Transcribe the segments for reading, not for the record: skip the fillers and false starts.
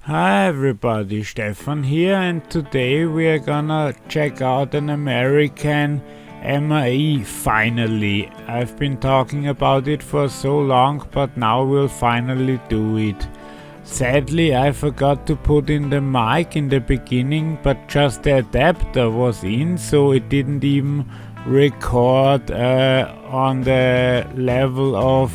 Hi everybody, Stefan here, and today we are gonna check out an American MRE finally. I've been talking about it for so long, but now we'll finally do it. Sadly, I forgot to put in the mic in the beginning, but just the adapter was in, so it didn't even record on the level of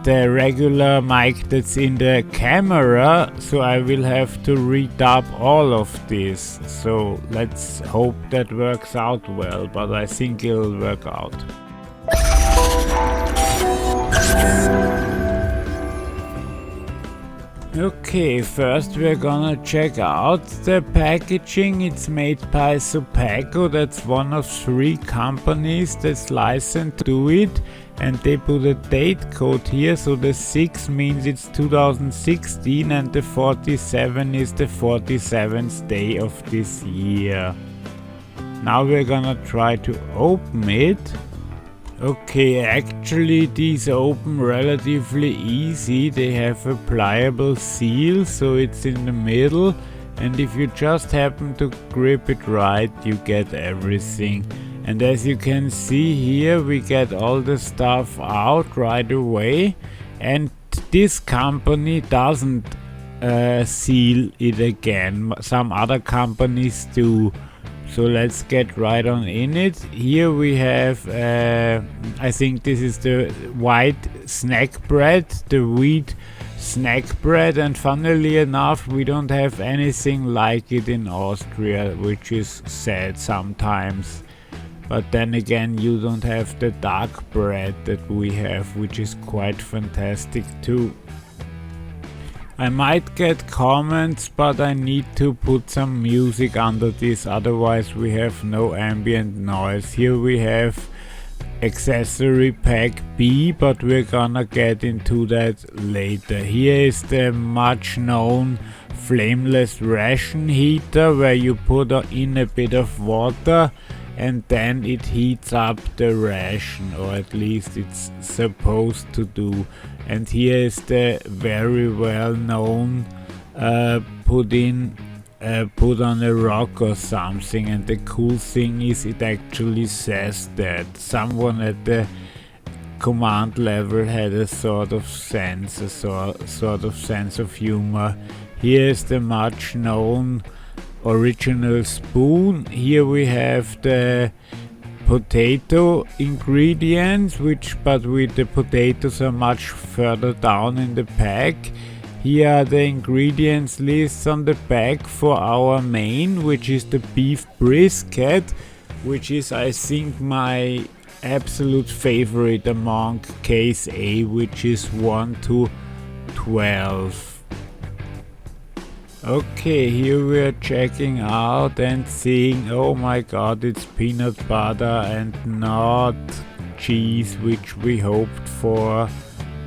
the regular mic that's in the camera, so I will have to redub all of this. So let's hope that works out well, but I think it'll work out. Okay, first we're gonna check out the packaging. It's made by Tablecover, that's one of 3 companies that's licensed to do it, and they put a date code here, so the 6 means it's 2016 and the 47 is the 47th day of this year. Now we're gonna try to open it. Okay, actually these open relatively easy. They have a pliable seal, so it's in the middle, and if you just happen to grip it right, you get everything. And as you can see here, we get all the stuff out right away, and this company doesn't seal it again. Some other companies do. So let's get right on in it. Here we have, I think this is the white snack bread, the wheat snack bread, and funnily enough we don't have anything like it in Austria, which is sad sometimes. But then again, you don't have the dark bread that we have, which is quite fantastic too. I might get comments, but I need to put some music under this, otherwise we have no ambient noise. Here we have accessory pack B, but we're gonna get into that later. Here is the much known flameless ration heater, where you put in a bit of water and then it heats up the ration, or at least it's supposed to do. And here is the very well known put on a rock or something, and the cool thing is it actually says that. Someone at the command level had a sort of sense, of humor. Here is the much known original spoon. Here we have the potato ingredients, but with the potatoes are much further down in the pack. Here are the ingredients lists on the back for our main, which is the beef brisket, which is, I think, my absolute favorite among case A, which is 1 to 12. Okay, here we are checking out and seeing, oh my god, it's peanut butter and not cheese, which we hoped for.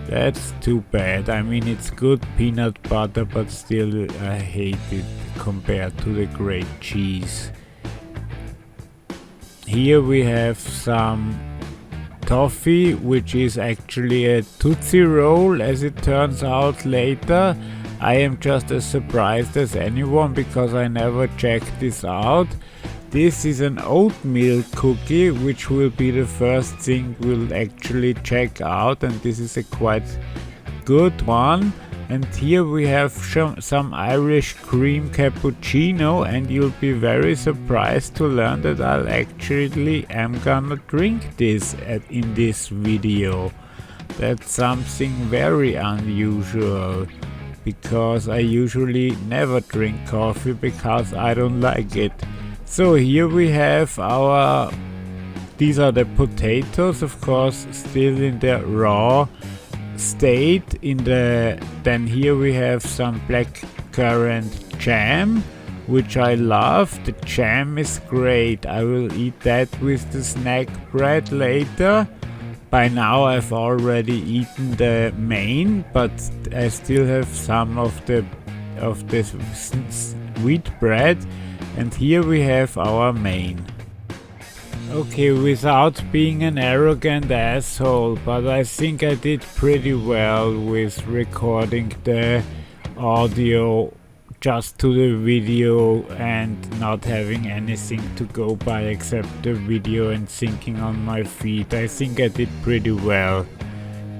That's too bad. I mean, it's good peanut butter, but still I hate it compared to the great cheese. Here we have some toffee, which is actually a Tootsie Roll, as it turns out later. I am just as surprised as anyone, because I never checked this out. This is an oatmeal cookie, which will be the first thing we'll actually check out, and this is a quite good one. And here we have some Irish cream cappuccino, and you'll be very surprised to learn that I'll actually am gonna drink this in this video. That's something very unusual, because I usually never drink coffee because I don't like it. So here we have these are the potatoes, of course, still in the raw state. Then here we have some blackcurrant jam, which I love. The jam is great. I will eat that with the snack bread later. By now I've already eaten the main, but I still have some of the wheat bread, and here we have our main. Okay, without being an arrogant asshole, but I think I did pretty well with recording audio just to the video and not having anything to go by except the video and syncing on my feed. I think I did pretty well.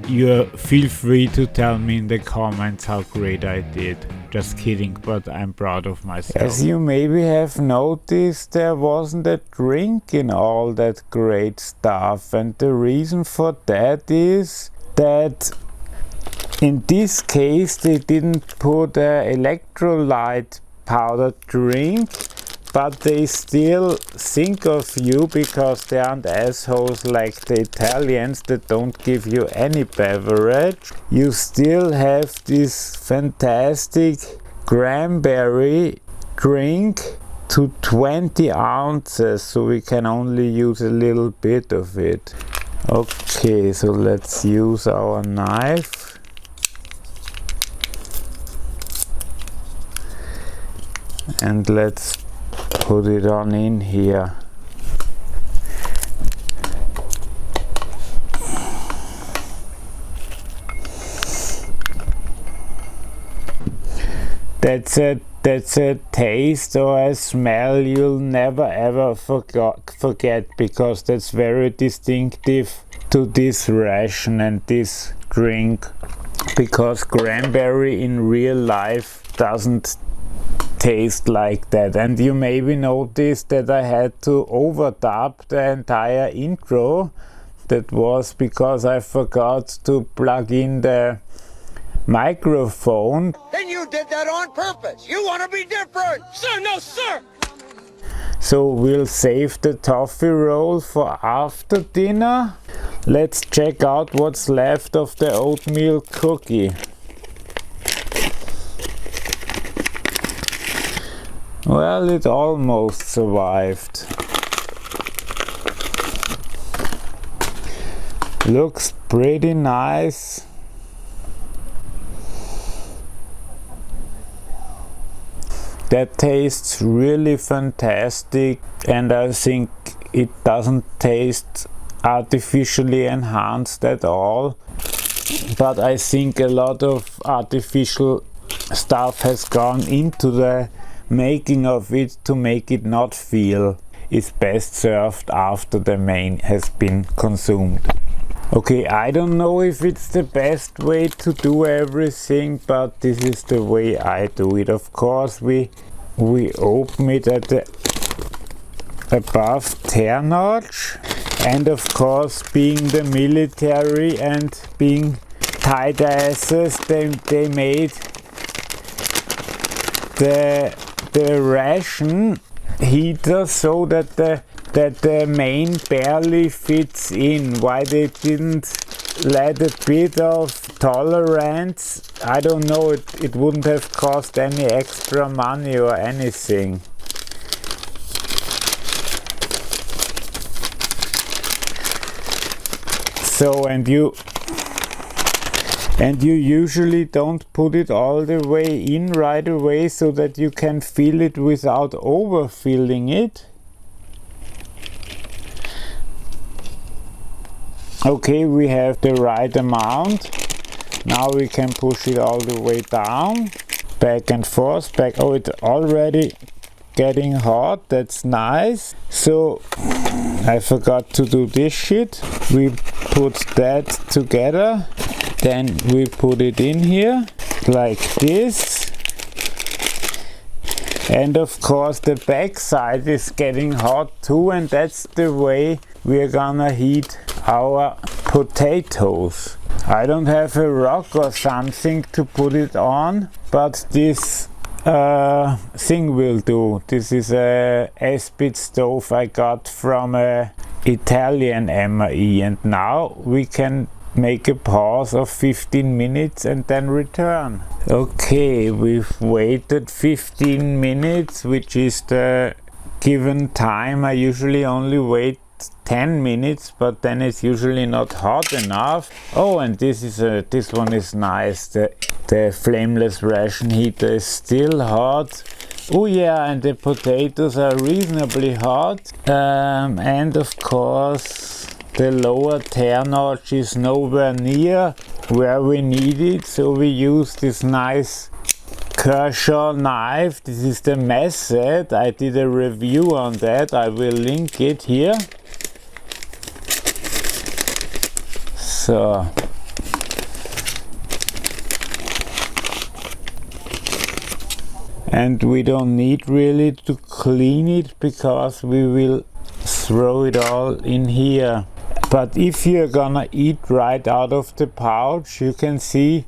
You feel free to tell me in the comments how great I did. Just kidding, but I'm proud of myself. As you maybe have noticed, there wasn't a drink in all that great stuff, and the reason for that is that in this case they didn't put an electrolyte powder drink, but they still think of you because they aren't assholes like the Italians that don't give you any beverage. You still have this fantastic cranberry drink to 20 ounces, so we can only use a little bit of it. Okay, so let's use our knife. And let's put it on in here. That's a taste or a smell you'll never ever forget, because that's very distinctive to this ration and this drink, because cranberry in real life doesn't taste like that. And you maybe noticed that I had to overdub the entire intro. That was because I forgot to plug in the microphone. Then you did that on purpose. You want to be different. Sir, no, sir. So we'll save the toffee roll for after dinner. Let's check out what's left of the oatmeal cookie. Well, it almost survived. Looks pretty nice. That tastes really fantastic, and I think it doesn't taste artificially enhanced at all. But I think a lot of artificial stuff has gone into the making of it to make it not feel. It's best served after the main has been consumed. Okay, I don't know if it's the best way to do everything, but this is the way I do it. Of course, we open it at the above tear notch, and of course, being the military and being tight asses, they made the ration heater so that the main barely fits in. Why they didn't let a bit of tolerance, I don't know. It wouldn't have cost any extra money or anything. So and you usually don't put it all the way in right away so that you can fill it without overfilling it. Okay, we have the right amount. Now we can push it all the way down, back and forth, back. Oh, it's already getting hot. That's nice. So I forgot to do this shit. We put that together. Then we put it in here like this, and of course the back side is getting hot too, and that's the way we're gonna heat our potatoes. I don't have a rock or something to put it on, but this thing will do. This is a S-bit stove I got from a Italian MRE, and now we can make a pause of 15 minutes and then return. Okay, we've waited 15 minutes, which is the given time. I usually only wait 10 minutes, but then it's usually not hot enough. Oh, and this one is nice. The flameless ration heater is still hot. Oh yeah, and the potatoes are reasonably hot. And of course the lower tear notch is nowhere near where we need it, so we use this nice Kershaw knife. This is the method. I did a review on that. I will link it here. So and we don't need really to clean it because we will throw it all in here. But if you're gonna eat right out of the pouch, you can see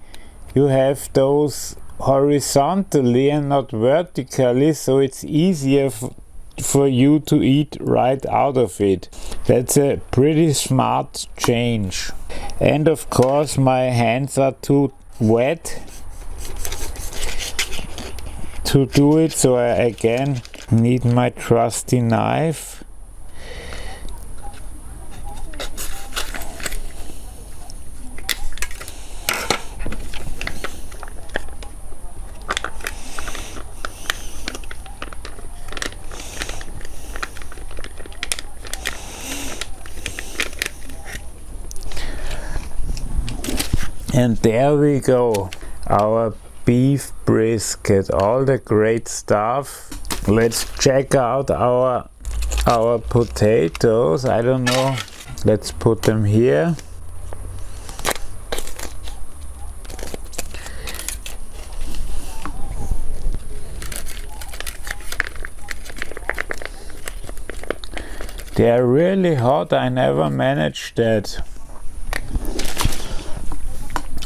you have those horizontally and not vertically, so it's easier for you to eat right out of it. That's a pretty smart change. And of course my hands are too wet to do it, so I again need my trusty knife. And there we go, our beef brisket, all the great stuff. Let's check out our potatoes. I don't know, let's put them here. They're really hot, I never managed that.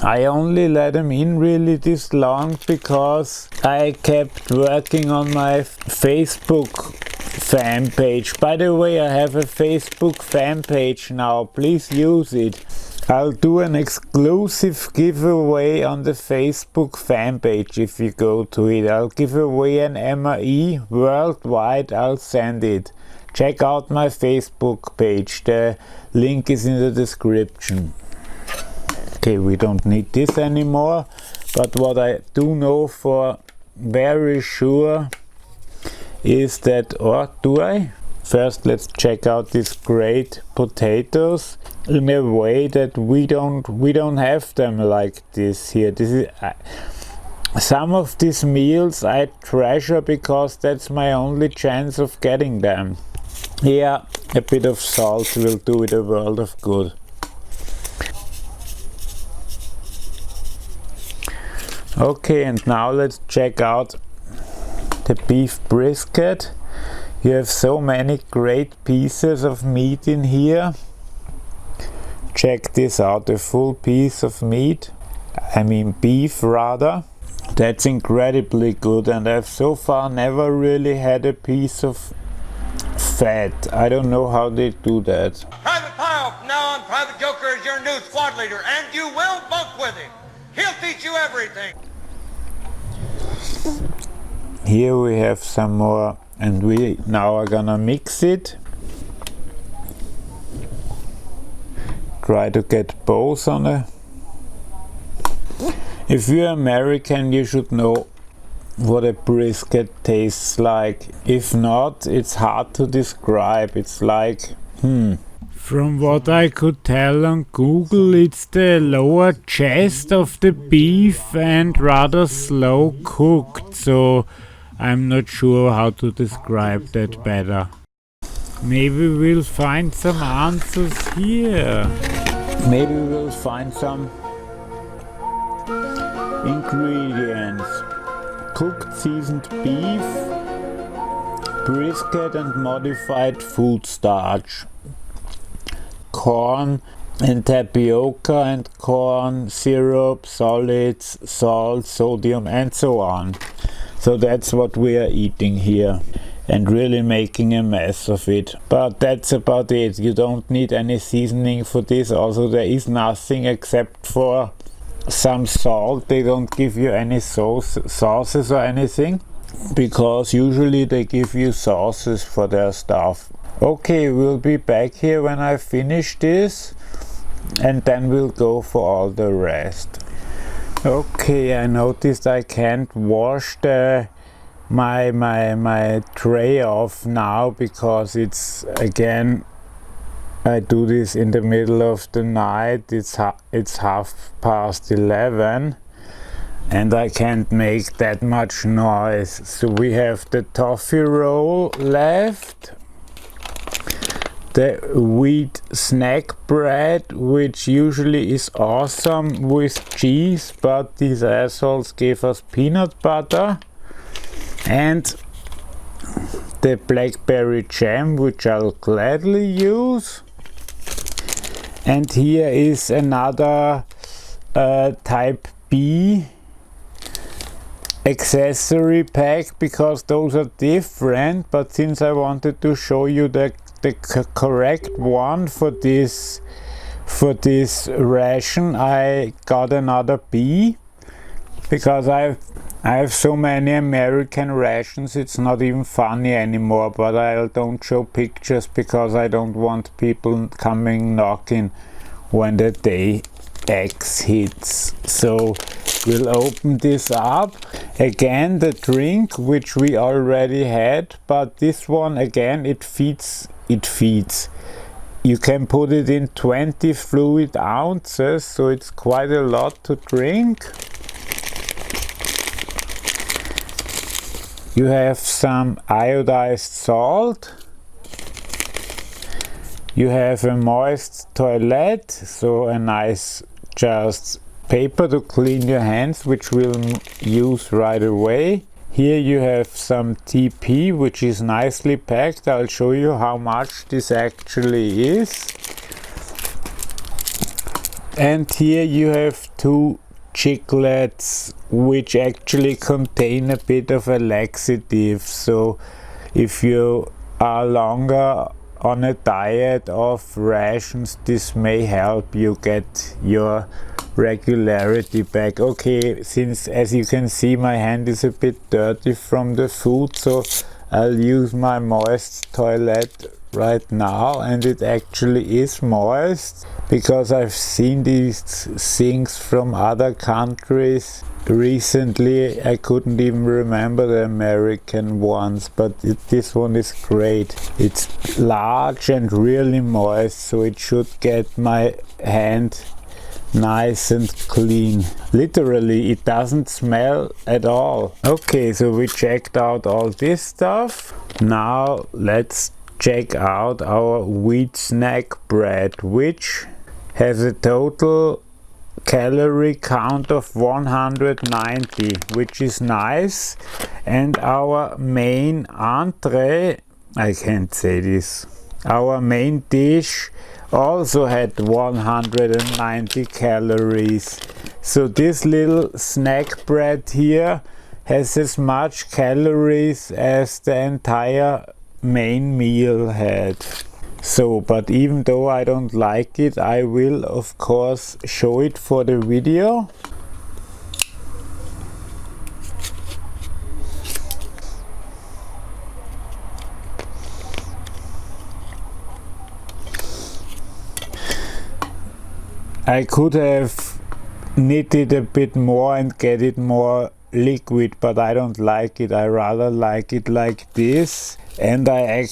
I only let them in really this long because I kept working on my Facebook fan page. By the way, I have a Facebook fan page now, please use it. I'll do an exclusive giveaway on the Facebook fan page if you go to it. I'll give away an MRE worldwide, I'll send it. Check out my Facebook page, the link is in the description. Okay, we don't need this anymore, but what I do know for very sure is that, or do I? First let's check out these great potatoes in a way that we don't have them like this here. This is some of these meals I treasure because that's my only chance of getting them. Yeah, a bit of salt will do it a world of good. Okay, and now let's check out the beef brisket. You have so many great pieces of meat in here. Check this out, a full piece of meat. I mean beef rather. That's incredibly good, and I've so far never really had a piece of fat. I don't know how they do that. Private Pile, from now on, Private Joker is your new squad leader, and you will bunk with him. He'll teach you everything. Here we have some more, and we now are gonna mix it. Try to get both on it. If you're American, you should know what a brisket tastes like. If not, it's hard to describe. It's like, From what I could tell on Google, it's the lower chest of the beef and rather slow cooked, so I'm not sure how to describe that better. Maybe we'll find some answers here. Maybe we'll find some ingredients. Cooked seasoned beef, brisket and modified food starch, corn and tapioca and corn syrup, solids, salt, sodium and so on. So that's what we are eating here and really making a mess of it. But that's about it. You don't need any seasoning for this. Also there is nothing except for some salt. They don't give you any sauces or anything, because usually they give you sauces for their stuff. Okay, we'll be back here when I finish this, and then we'll go for all the rest. Okay, I noticed I can't wash my tray off now because it's, again, I do this in the middle of the night. It's 11:30, and I can't make that much noise. So we have the toffee roll left, the wheat snack bread, which usually is awesome with cheese, but these assholes gave us peanut butter, and the blackberry jam, which I'll gladly use. And here is another type B accessory pack, because those are different, but since I wanted to show you the correct one for this ration, I got another B, because I have so many American rations it's not even funny anymore, but I don't show pictures because I don't want people coming knocking when the day X hits. So we'll open this up. Again, the drink which we already had, but this one again, it feeds. You can put it in 20 fluid ounces, so it's quite a lot to drink. You have some iodized salt. You have a moist toilet, so a nice just paper to clean your hands, which we'll use right away. Here you have some TP, which is nicely packed. I'll show you how much this actually is. And here you have two chiclets, which actually contain a bit of a laxative. So if you are longer on a diet of rations, this may help you get your regularity back. Okay, since as you can see my hand is a bit dirty from the food, so I'll use my moist toilet right now, and it actually is moist because I've seen these things from other countries recently. I couldn't even remember the American ones, but this one is great. It's large and really moist, so it should get my hand nice and clean. Literally, it doesn't smell at all. Okay, so we checked out all this stuff. Now let's check out our wheat snack bread, which has a total calorie count of 190, which is nice. And our main entree, I can't say this, our main dish also had 190 calories. So this little snack bread here has as much calories as the entire main meal had. So, but even though I don't like it, I will of course show it for the video. I could have knitted a bit more and get it more liquid, but I don't like it. I rather like it like this. And I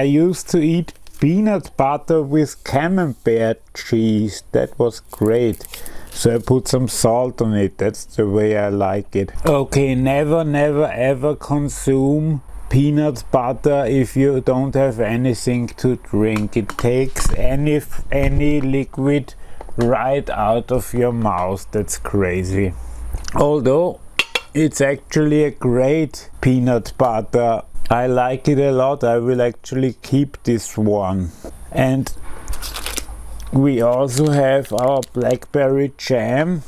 used to eat peanut butter with camembert cheese. That was great. So I put some salt on it. That's the way I like it. Okay, never ever consume peanut butter if you don't have anything to drink. It takes any liquid right out of your mouth. That's crazy. Although it's actually a great peanut butter. I like it a lot. I will actually keep this one. And we also have our blackberry jam.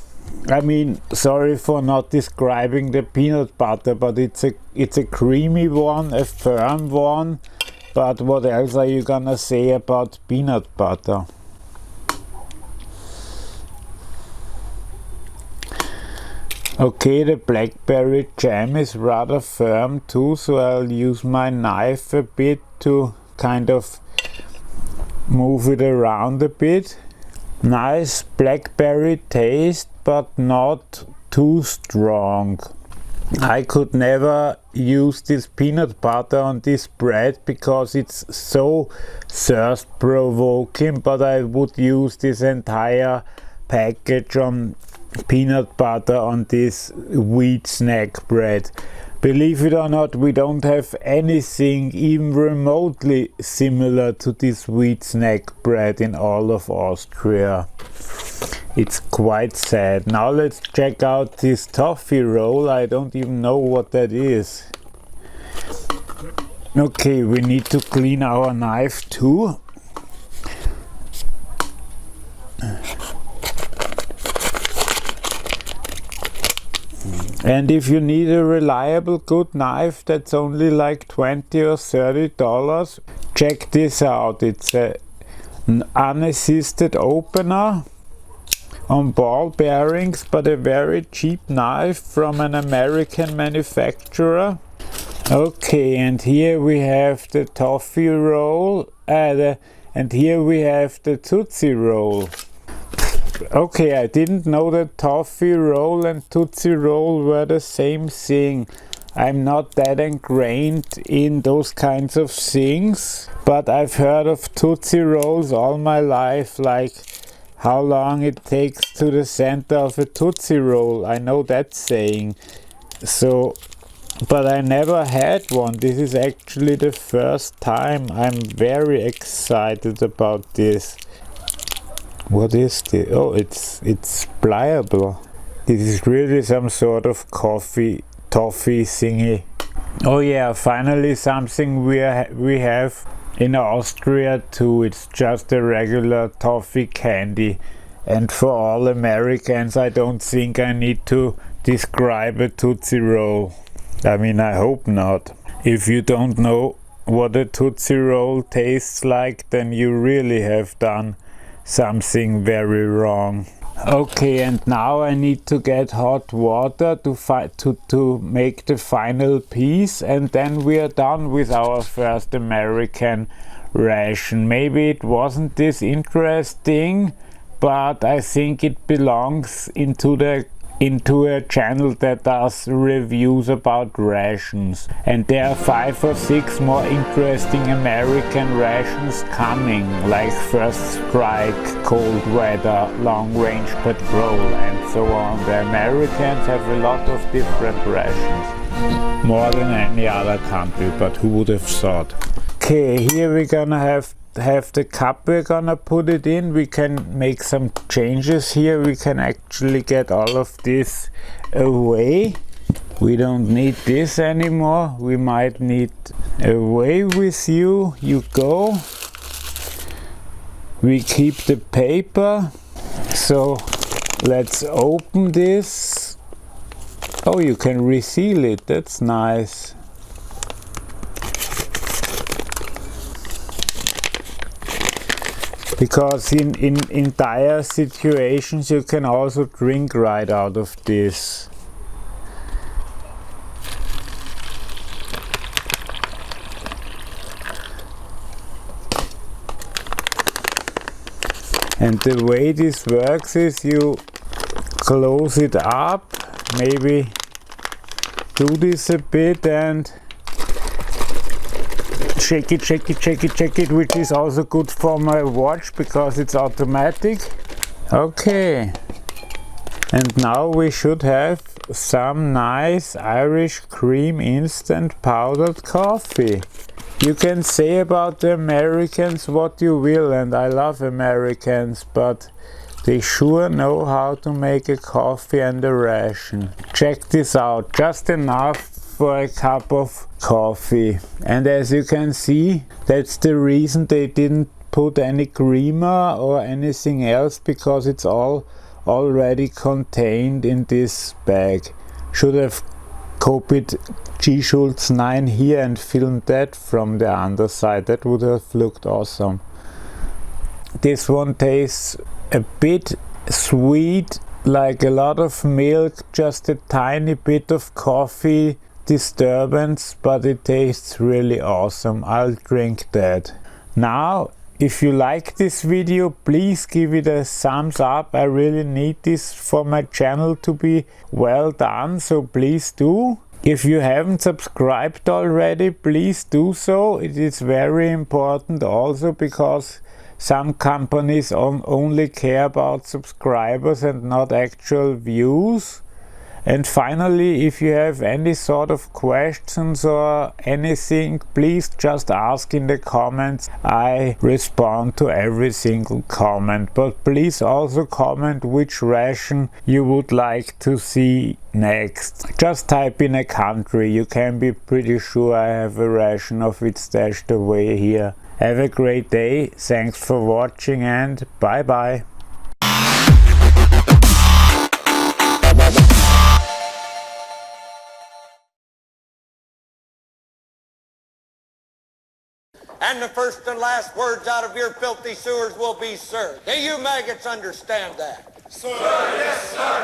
I mean, sorry for not describing the peanut butter, but it's a creamy one, a firm one. But what else are you gonna say about peanut butter? Okay, the blackberry jam is rather firm too, so I'll use my knife a bit to kind of move it around a bit. Nice blackberry taste, but not too strong. I could never use this peanut butter on this bread because it's so thirst provoking, but I would use this entire package on peanut butter on this wheat snack bread. Believe it or not, we don't have anything even remotely similar to this wheat snack bread in all of Austria. It's quite sad. Now let's check out this toffee roll. I don't even know what that is. Okay, we need to clean our knife too. And if you need a reliable good knife that's only like $20 or $30, check this out. It's an unassisted opener on ball bearings, but a very cheap knife from an American manufacturer. Okay, and here we have the toffee roll, and here we have the Tootsie Roll. Okay, I didn't know that toffee roll and Tootsie Roll were the same thing. I'm not that ingrained in those kinds of things, but I've heard of Tootsie Rolls all my life, like how long it takes to the center of a Tootsie Roll. I know that saying. So, but I never had one. This is actually the first time. I'm very excited about this. What is this? Oh, it's pliable. This is really some sort of toffee thingy. Oh yeah, finally something we have in Austria too. It's just a regular toffee candy. And for all Americans, I don't think I need to describe a Tootsie Roll. I mean, I hope not. If you don't know what a Tootsie Roll tastes like, then you really have done something very wrong. Okay, and now I need to get hot water to make the final piece, and then we are done with our first American ration. Maybe it wasn't this interesting, but I think it belongs into a channel that does reviews about rations, and there are 5 or 6 more interesting American rations coming, like First Strike, Cold Weather, Long Range Patrol, and so on. The Americans have a lot of different rations, more than any other country, but who would have thought? Okay, here we're gonna have the cup we're gonna put it in. We can make some changes here. We can actually get all of this away. We don't need this anymore. We might need away with you. You go. We keep the paper. So let's open this. Oh, you can reseal it. That's nice. Because in dire situations you can also drink right out of this. And the way this works is you close it up, maybe do this a bit and shake it, which is also good for my watch because it's automatic. Okay, and now we should have some nice Irish cream instant powdered coffee. You can say about the Americans what you will, and I love Americans, but they sure know how to make a coffee and a ration. Check this out, just enough for a cup of coffee. And as you can see, that's the reason they didn't put any creamer or anything else, because it's all already contained in this bag. Should have copied G. Schultz 9 here and filmed that from the underside. That would have looked awesome. This one tastes a bit sweet, like a lot of milk, just a tiny bit of coffee disturbance, but it tastes really awesome. I'll drink that. Now, if you like this video, please give it a thumbs up. I really need this for my channel to be well done, so please do. If you haven't subscribed already, please do so. It is very important also, because Some companies only care about subscribers and not actual views. And finally, if you have any sort of questions or anything, please just ask in the comments. I respond to every single comment. But please also comment which ration you would like to see next. Just type in a country. You can be pretty sure I have a ration of it stashed away here. Have a great day. Thanks for watching and bye bye. And the first and last words out of your filthy sewers will be, sir. Do you maggots understand that? Sir, yes, sir.